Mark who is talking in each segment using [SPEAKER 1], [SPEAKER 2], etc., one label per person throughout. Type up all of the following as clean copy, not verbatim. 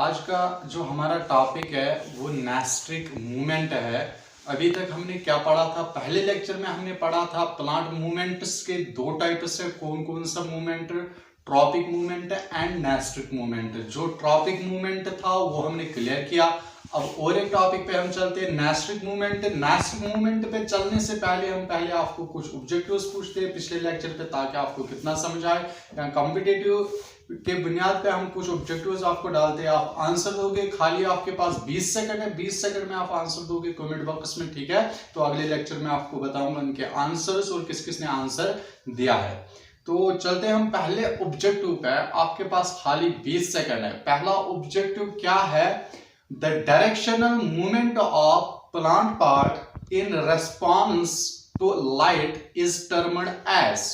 [SPEAKER 1] आज का जो हमारा टॉपिक है वो नैस्ट्रिक मूवमेंट है। अभी तक हमने क्या पढ़ा था? पहले लेक्चर में हमने पढ़ा था प्लांट मूवमेंट्स के दो टाइप्स है। कौन कौन सा movement? Tropic movement and nastic movement. जो ट्रॉपिक मूवमेंट था वो हमने क्लियर किया। अब और एक टॉपिक पे हम चलते हैं, नैस्ट्रिक मूवमेंट। नैस्ट्रिक मूवमेंट पे चलने से पहले आपको कुछ ऑब्जेक्टिव्स पूछते हैं पिछले लेक्चर पे, ताकि आपको कितना समझ आए। कॉम्पिटिटिव के बुनियाद पे हम कुछ ऑब्जेक्टिव्स आपको डालते हैं, आप आंसर दोगे। खाली आपके पास 20 सेकंड है, 20 सेकंड में आप आंसर दोगे कमेंट बॉक्स में, ठीक है? तो अगले लेक्चर में आपको बताऊंगा इनके आंसर्स और किस किस ने आंसर दिया है। तो चलते हैं हम पहले ऑब्जेक्टिव पे। आपके पास खाली 20 सेकंड है। पहला ऑब्जेक्टिव क्या है? The directional movement of plant part in response to light is termed as.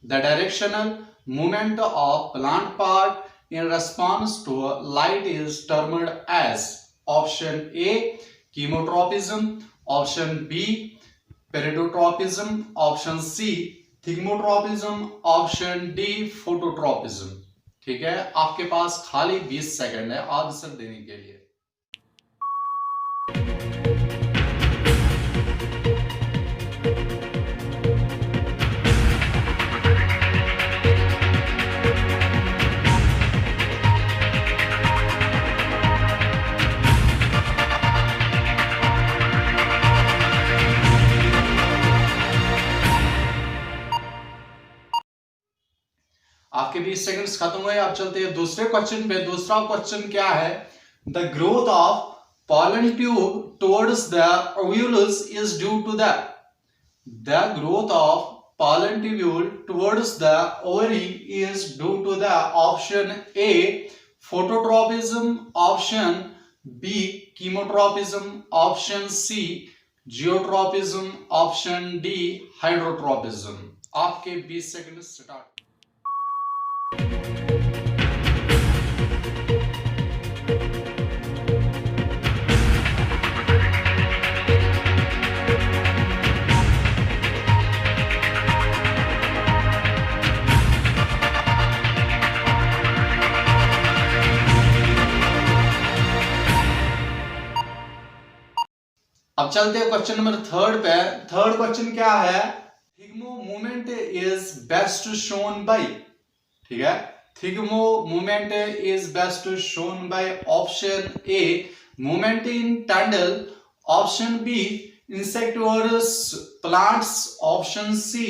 [SPEAKER 1] The directional movement of plant part in response to light is termed as option A chemotropism, option B peridotropism, option C thigmotropism, option D phototropism। ठीक है, आपके पास खाली 20 second है answer देने के लिए। आपके 20 seconds खत्म हुए। आप चलते हैं दूसरे क्वेश्चन पे। दूसरा क्वेश्चन क्या है? The growth of pollen tube towards the ovulus is due to the growth of pollen tubule towards the ovary is due to the option A phototropism, option B chemotropism, option C geotropism, option D hydrotropism। आपके 20 second start. अब चलते हैं question number third पे। Third question क्या है? Thigmo movement is best shown by, ठीक है, thigmo movement is best shown by option A movement in tendril, option B insectivorous plants, option C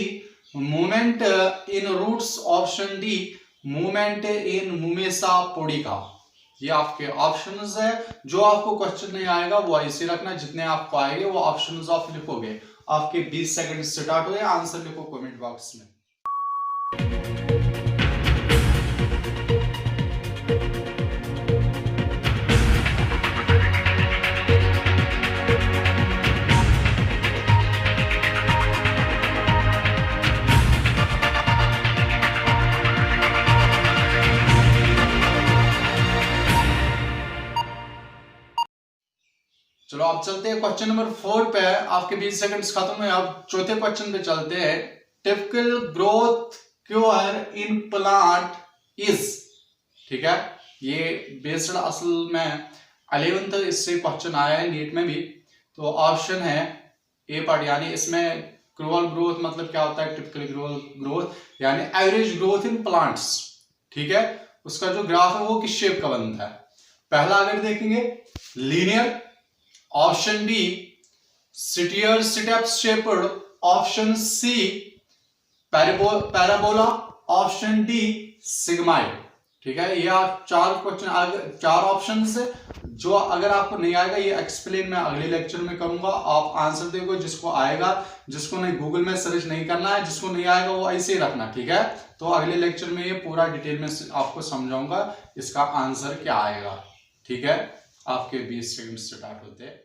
[SPEAKER 1] movement in roots, option D movement in mimosa pudica. ये आपके options है। जो आपको question नहीं आएगा वो ऐसे रखना, जितने आपको आएंगे वो ऑप्शंस आप लिखोगे। आपके 20 सेकंड स्टार्ट हुए। आंसर लिखो कमेंट बॉक्स में। चलो अब चलते हैं क्वेश्चन नंबर 4 पे। आपके 20 सेकंड्स खत्म हुए। अब चौथे क्वेश्चन पे चलते हैं। Typical growth cure in plant is, ठीक है, ये बेस्ड असल में 11th इससे क्वेश्चन आया है नीट में भी। तो ऑप्शन है ए पार्ट, यानी इसमें क्रोअल ग्रोथ मतलब क्या होता है? टिपिकल ग्रोथ यानी एवरेज ग्रोथ इन प्लांट्स, ठीक है। उसका जो ग्राफ है वो किस शेप का बनता है? पहला अगर देखेंगे linear, option B stair step shaped, option C parabola, option D sigmoid. ठीक है, ये आप चार ऑप्शन से जो अगर आपको नहीं आएगा ये एक्सप्लेन मैं अगले लेक्चर में करूंगा। आप आंसर देखो, जिसको आएगा, जिसको नहीं गूगल में सर्च नहीं करना है, जिसको नहीं आएगा वो ऐसे ही रखना, ठीक है। तो अगले लेक्चर में ये पूरा डिटेल में आपको समझाऊंगा इसका आंसर क्या आएगा, ठीक है। आपके 20 सेकंड स्टार्ट होते हैं।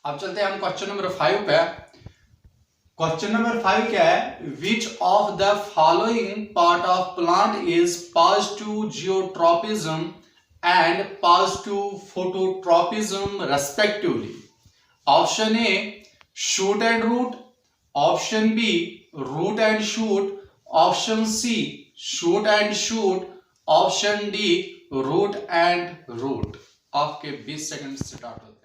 [SPEAKER 1] अब चलते हैं हम क्वेश्चन नंबर 5 पे। क्वेश्चन नंबर 5 क्या है, which of the following part of plant is pass to geotropism and pass to phototropism respectively. Option A shoot and root, option B root and shoot, option C shoot and shoot, option D root and root. आपके 20 second start होते हैं।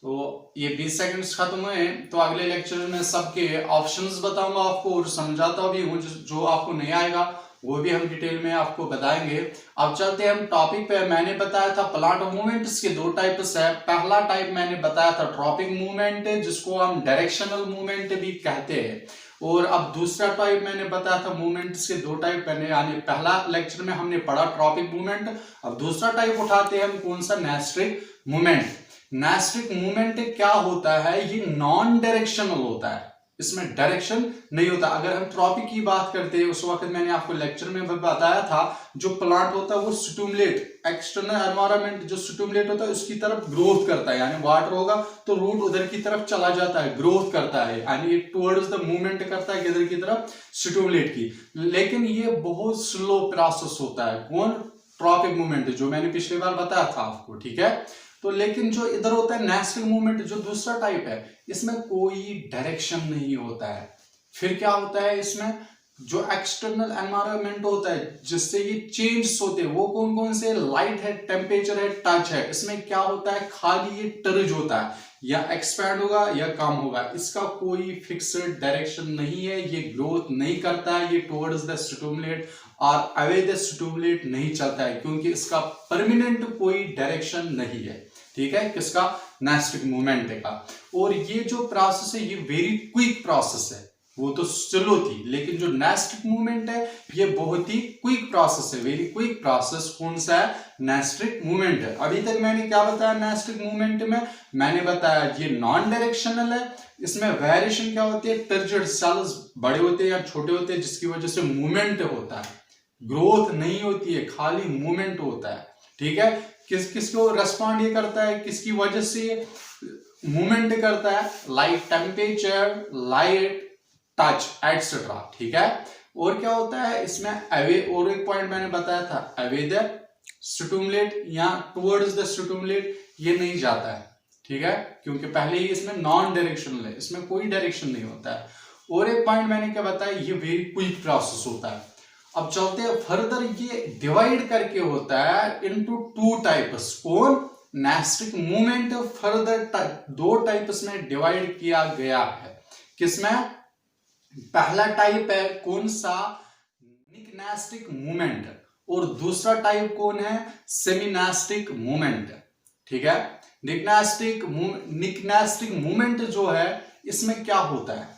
[SPEAKER 1] तो ये 20 seconds खत्म हुए, तो अगले lecture में सबके ऑप्शंस बताऊंगा आपको और समझाता भी हूँ। जो आपको नहीं आएगा वो भी हम डिटेल में आपको बताएंगे। अब चलते हैं हम टॉपिक पे। मैंने बताया था प्लांट मूवमेंट्स के दो टाइप्स है। पहला टाइप मैंने बताया था ट्रॉपिक मूवमेंट, जिसको हम डायरेक्शनल मूवमेंट भी कहते हैं। और अब दूसरा टाइप मैंने बताया था मूवमेंट्स के दो टाइप मैंने, यानी पहला लेक्चर में हमने पढ़ा ट्रॉपिक मूवमेंट। अब दूसरा टाइप उठाते हैं हम, कौन सा, नेस्ट्रिक मूवमेंट। नेस्ट्रिक मूवमेंट क्या होता है, ये नॉन डायरेक्शनल होता है, इसमें डायरेक्शन नहीं होता। अगर हम ट्रॉपिक की बात करते हैं, उस वक्त मैंने आपको लेक्चर में बताया था, जो प्लांट होता है वो स्टिमुलेट, एक्सटर्नल एनवायरनमेंट जो स्टिमुलेट होता है उसकी तरफ ग्रोथ करता है। यानी वाटर होगा तो रूट उधर की तरफ चला जाता है, ग्रोथ करता है, यानी ये टुवर्ड्स द मूवमेंट करता है किधर की तरफ, स्टिमुलेट की। लेकिन ये बहुत स्लो प्रोसेस होता है। कौन, ट्रॉपिक मूवमेंट, जो मैंने पिछली बार बताया था आपको, ठीक है। तो लेकिन जो इधर होता है नेस्ट्रिक मूवमेंट, जो दूसरा टाइप है, इसमें कोई डायरेक्शन नहीं होता है। फिर क्या होता है, इसमें जो एक्सटर्नल एनवायरनमेंट होता है जिससे ये चेंज होते हैं, वो कौन कौन से, लाइट है, टेम्परेचर है, टच है। इसमें क्या होता है, खाली ये टर्ज होता है, या एक्सपैंड होगा या कम होगा। इसका कोई फिक्स्ड डायरेक्शन नहीं है, ये ग्रोथ नहीं करता है, ये टुवर्ड्स द स्टिमुलेट और अवे द स्टिमुलेट नहीं चलता है, क्योंकि इसका परमानेंट कोई डायरेक्शन नहीं है। ठीक है, किसका, नेस्ट्रिक मूवमेंट का। और ये जो प्रोसेस है ये वेरी क्विक प्रोसेस है, वो तो स्लो थी, लेकिन जो नेस्ट्रिक मूवमेंट है ये बहुत ही क्विक प्रोसेस है, वेरी क्विक प्रोसेस। कौन सा है, नेस्ट्रिक मूवमेंट है। अभी तक मैंने क्या बताया नेस्ट्रिक मूवमेंट में, मैंने बताया ये नॉन डायरेक्शनल है, इसमें वेरिएशन क्या होती है, टर्जिड सेल्स बड़े होते हैं या छोटे होते हैं, जिसकी वजह से मूवमेंट होता है, ग्रोथ नहीं होती है, खाली मूवमेंट होता है। ठीक है, किसको रेस्पॉन्ड ये करता है, किसकी वजह से मूवमेंट करता है, like temperature, light, touch etcetera. ठीक है, और क्या होता है इसमें, अवे, और एक पॉइंट मैंने बताया था, अवे द स्टिमुलेट या टुवर्ड्स द स्टिमुलेट, ये नहीं जाता है। ठीक है, क्योंकि पहले ही इसमें नॉन डायरेक्शनल है, इसमें कोई डायरेक्शन नहीं होता है। और एक पॉइंट मैंने क्या बताया, ये वेरी क्विक प्रोसेस होता है। अब चलते हैं फर्दर, ये डिवाइड करके होता है इनटू टू टाइप्स। कौन, नेस्ट्रिक मूवमेंट फर्दर दो टाइप्स में डिवाइड किया गया है। किसमें, पहला टाइप है कौन सा, निकनेस्टिक मूवमेंट, और दूसरा टाइप कौन है, सेमीनेस्टिक मूवमेंट। ठीक है, निकनेस्टिक मूवमेंट जो है, इसमें क्या होता है,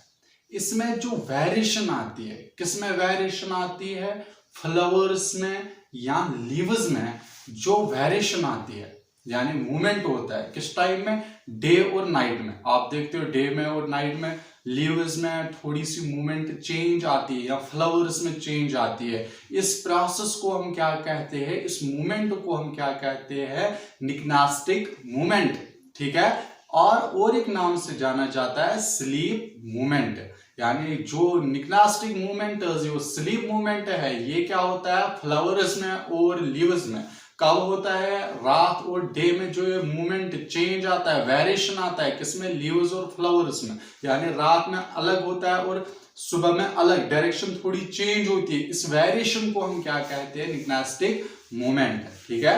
[SPEAKER 1] इसमें जो वेरिएशन आती है, किसमें वेरिएशन आती है, फ्लावर्स में या लीव्स में जो वेरिएशन आती है, यानी मूवमेंट होता है किस टाइम में, डे और नाइट में। आप देखते हो डे में और नाइट में लीव्स में थोड़ी सी मूवमेंट चेंज आती है, या फ्लावर्स में चेंज आती है। इस प्रोसेस को हम क्या कहते हैं, इस मूवमेंट को हम क्या कहते हैं, निकनेस्टिक मूवमेंट। ठीक है, और एक नाम से जाना जाता है स्लीप मूवमेंट। यानी जो निकनेस्टिक मूवमेंट, जो स्लीप मूवमेंट है, ये क्या होता है, फ्लावर्स में और लीव्स में। कब होता है, रात और डे में जो ये मूवमेंट चेंज आता है, वेरिएशन आता है, किसमें, लीव्स और फ्लावर्स में। यानी रात में अलग होता है और सुबह में अलग, डायरेक्शन थोड़ी चेंज होती है। इस वेरिएशन को हम क्या कहते हैं, निकनेस्टिक मूवमेंट। ठीक है,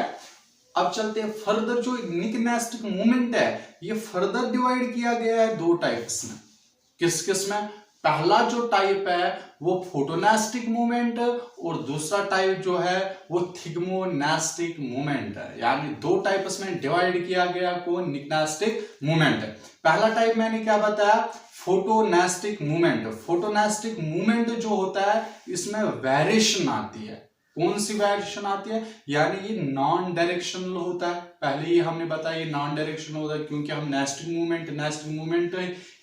[SPEAKER 1] अब चलते हैं फर्दर, जो निकनेस्टिक मूवमेंट है ये फर्दर डिवाइड किया गया है दो टाइप्स में। किस किस में, पहला जो टाइप है वो फोटोनेस्टिक मूवमेंट, और दूसरा टाइप जो है वो थिग्मोनेस्टिक मूवमेंट है। यानी दो टाइप्स में डिवाइड किया गया को निकनेस्टिक मूवमेंट। पहला टाइप मैंने क्या बताया, फोटोनेस्टिक मूवमेंट। फोटोनेस्टिक मूवमेंट जो होता है इसमें वेरिएशन आती है। कौन सी वेरिएशन आती है, यानी ये नॉन डायरेक्शनल होता है। पहले ही हमने बताया ये नॉन डायरेक्शनल होता है क्योंकि हम नेस्टिंग मूवमेंट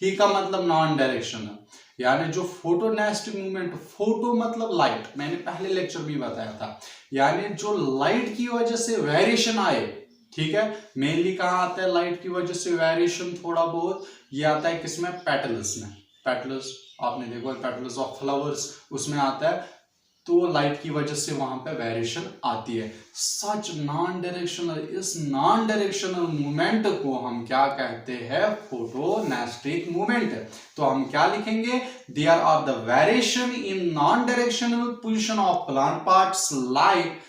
[SPEAKER 1] ही का मतलब नॉन डायरेक्शन है। यानी जो फोटो नेस्टिंग मूवमेंट, फोटो मतलब लाइट, मैंने पहले लेक्चर में बताया था, यानी जो लाइट की वजह से वेरिएशन आए, ठीक है। मेनली कहाँ आता है लाइट की वजह से वेरिएशन, थोड़ा बहुत ये आता है किसमें, पेटल्स में। पेटल्स आपने देखो, पेटल्स ऑफ फ्लावर्स, उसमें आता है, तो लाइट की वजह से वहां पे वेरिएशन आती है। सच नॉन डायरेक्शनल, इस नॉन डायरेक्शनल मूवमेंट को हम क्या कहते हैं, फोटोनेस्टिक मूवमेंट। तो हम क्या लिखेंगे, there are the variation in non directional position of plant parts like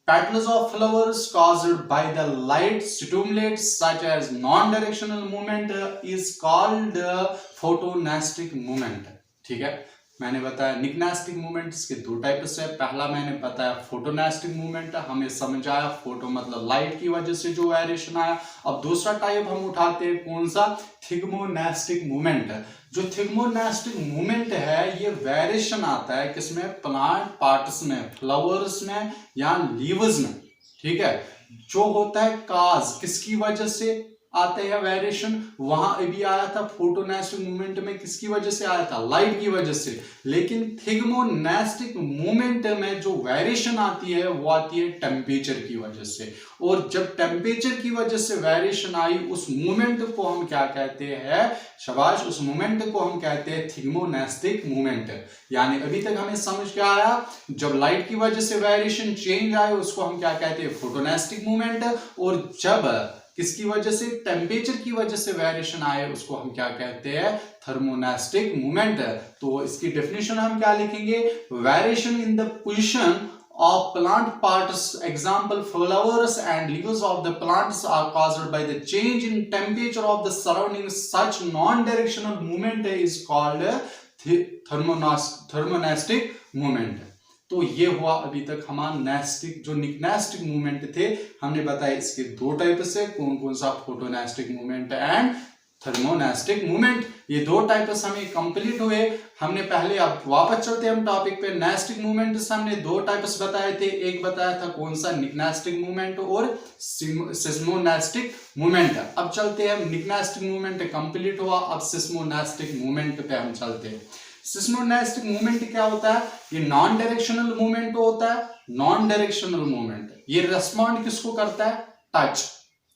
[SPEAKER 1] petals of flowers caused by the light stimulates such as non-directional movement is called photonestic movement। ठीक है, मैंने बताया निकनेस्टिक मूवमेंट्स के दो टाइप्स है। पहला मैंने बताया फोटोनेस्टिक मूवमेंट, हमें समझ आया फोटो मतलब लाइट की वजह से जो वेरिएशन आया। अब दूसरा टाइप हम उठाते हैं, कौन सा, थिग्मोनेस्टिक मूवमेंट। जो थिग्मोनेस्टिक मूवमेंट है ये वेरिएशन आता है किसमें, प्लांट पार्ट्स में, फ्लावर्स में या लीव्स में। ठीक है, जो होता है काज, किसकी वजह से आते हैं वेरिएशन, वहां अभी आया था फोटोनेस्टिक मूवमेंट में किसकी वजह से आया था, लाइट की वजह से। लेकिन थिग्मोनेस्टिक मूवमेंट में जो वेरिएशन आती है वो आती है टेम्परेचर की वजह से। और जब टेम्परेचर की वजह से वेरिएशन आई, उस मूवमेंट को हम क्या कहते हैं, शाबाश, उस मूवमेंट को हम कहते हैं थिग्मोनेस्टिक मूवमेंट। यानी अभी तक हमें समझ के आया, जब लाइट की वजह से वेरिएशन चेंज आए उसको हम क्या कहते हैं, फोटोनेस्टिक मूवमेंट। और जब किसकी वजह से, टेम्परेचर की वजह से वेरिएशन आए उसको हम क्या कहते हैं, थर्मोनेस्टिक मूवमेंट। तो इसकी डेफिनेशन हम क्या लिखेंगे, variation in the position of plant parts, example flowers and leaves of the plants are caused by the change in temperature of the surroundings. Such non-directional movement is called thermonestic movement। तो ये हुआ अभी तक हमारा nastic, जो निकनेस्टिक movement थे हमने बताया इसके दो टाइप से, कौन कौन सा, फोटोनेस्टिक मूवमेंट एंड थर्मोनेस्टिक मूवमेंट। ये दो टाइप्स हमें कंप्लीट हुए। हमने पहले, अब वापस चलते हैं हम टॉपिक पे। नेस्टिक मूवमेंट हमने दो टाइप्स बताए थे, एक बताया था कौन सा, निकनेस्टिक मूवमेंट और सिस्मोनेस्टिक मूवमेंट। अब चलते हैं, निकनेस्टिक मूवमेंट कंप्लीट हुआ, अब सिस्मोनेस्टिक मूवमेंट पे हम चलते हैं। सिस्मोनेस्टिक मूवमेंट क्या होता है, ये नॉन डायरेक्शनल मूवमेंट होता है। नॉन डायरेक्शनल मूवमेंट ये रिस्पॉन्ड किसको करता है, टच,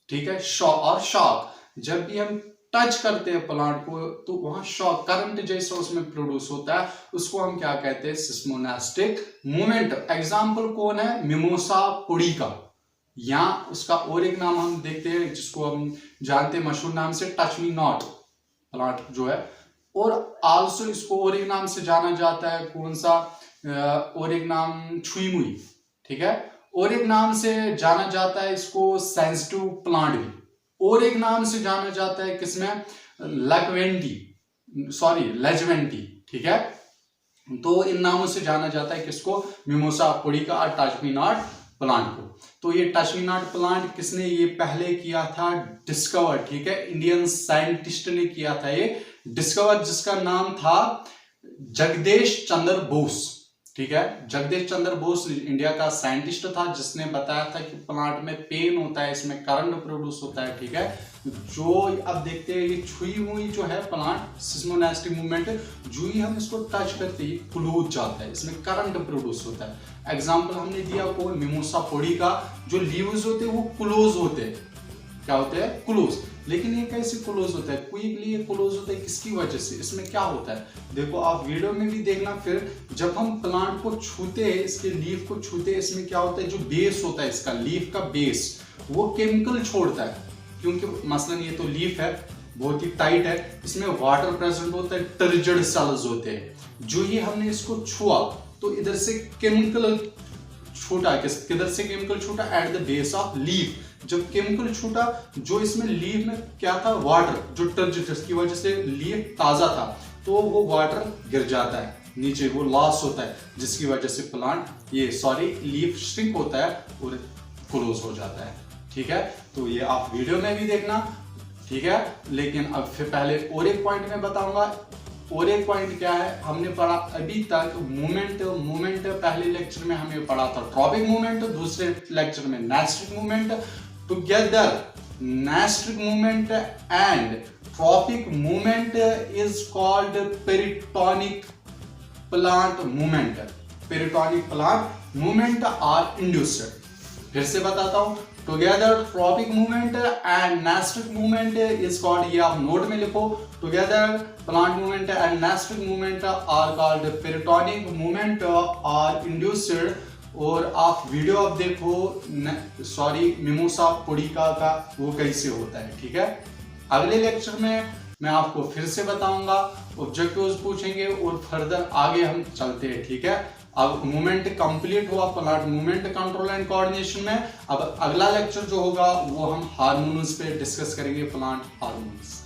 [SPEAKER 1] ठीक है, शॉक। जब भी हम टच करते हैं प्लांट को तो वहां शॉक करंट जैसा उसमें प्रोड्यूस होता है, उसको हम क्या कहते हैं, सिस्मोनेस्टिक मूवमेंट। एग्जांपल कौन है, मिमोसा पुडिका, या उसका और एक नाम हम देखते हैं जिसको हम जानते हैं मशहूर नाम से, टच मी नॉट प्लांट जो है। और आल्सो इसको और एक नाम से जाना जाता है, कौन सा, और एक नाम छुई मुई, ठीक है। और एक नाम से जाना जाता है इसको सेंसिटिव प्लांट भी, और एक नाम से जाना जाता है किसमें, लेजवेंटी, ठीक है। तो इन नामों से जाना जाता है किसको, मिमोसा पुडिका और टच मी नॉट प्लांट को। तो ये टच मी नॉट प्लांट किसने ये पहले किया था, डिस्कवर, ठीक है, इंडियन साइंटिस्ट ने किया था ये डिस्कवर, जिसका नाम था जगदेश चंद्र बोस, ठीक है। जगदेश चंद्र बोस इंडिया का साइंटिस्ट था जिसने बताया था कि प्लांट में पेन होता है, इसमें करंट प्रोड्यूस होता है, ठीक है। जो अब देखते हैं ये छुई हुई जो है प्लांट, सिस्मोनेस्टिक मूवमेंट, जो ही हम इसको टच करते ही क्लोज जाता है, इसमें करंट प्रोड्यूस होता है। एग्जांपल हमने दिया को मिमोसा पुडिका, जो लीव्स होते हैं वो क्लोज होते हैं, क्या होते हैं, क्लोज। लेकिन ये कैसे क्लोज होता है, क्विकली ये क्लोज होता है, किसकी वजह से, इसमें क्या होता है, देखो आप वीडियो में भी देखना। फिर जब हम प्लांट को छूते हैं, इसके लीफ को छूते हैं, इसमें क्या होता है, जो बेस होता है इसका, लीफ का बेस, वो केमिकल छोड़ता है। क्योंकि मसलन ये तो लीफ है, बहुत ही टाइट है, इसमें वाटर प्रेजेंट होता है, टर्जिड सेल्स होते हैं। जो ही हमने इसको छुआ तो इधर से केमिकल छूटा, किधर से केमिकल छूटा, at the base of leaf. जब केमिकल छूटा, जो इसमें लीफ में क्या था, वाटर, जो टर्जिड, जिसकी वजह से लीफ ताजा था, तो वो वाटर गिर जाता है नीचे, वो लॉस होता है, जिसकी वजह से प्लांट लीफ श्रिंक होता है और क्लोज हो जाता है, ठीक है। तो ये आप वीडियो में भी देखना, ठीक है। लेकिन अब फिर पहले और एक पॉइंट में बताऊंगा, और एक पॉइंट क्या है, हमने पढ़ा अभी तक मूवमेंट पहले लेक्चर में हमने पढ़ा था ट्रॉपिक मूवमेंट, दूसरे लेक्चर में nastic movement. Together nastic movement and tropic movement is called paratonic plant movement. Paratonic plant movement are induced. फिर से बताता हूं, together tropic movement and nastic movement is called, ये आप नोट में लिखो, together plant movement and nastic movement are called paratonic movement are induced. और आप वीडियो अब देखो, सॉरी मिमोसा पुडिका का वो कैसे होता है, ठीक है। अगले लेक्चर में मैं आपको फिर से बताऊंगा, ऑब्जेक्टिव्स पूछेंगे और फर्दर आगे हम चलते हैं, ठीक है। अब मूवमेंट कंप्लीट हुआ plant movement control and coordination में। अब अगला लेक्चर जो होगा वो हम हार्मोन्स पे डिस्कस करेंगे, प्लांट हार्मोन्स।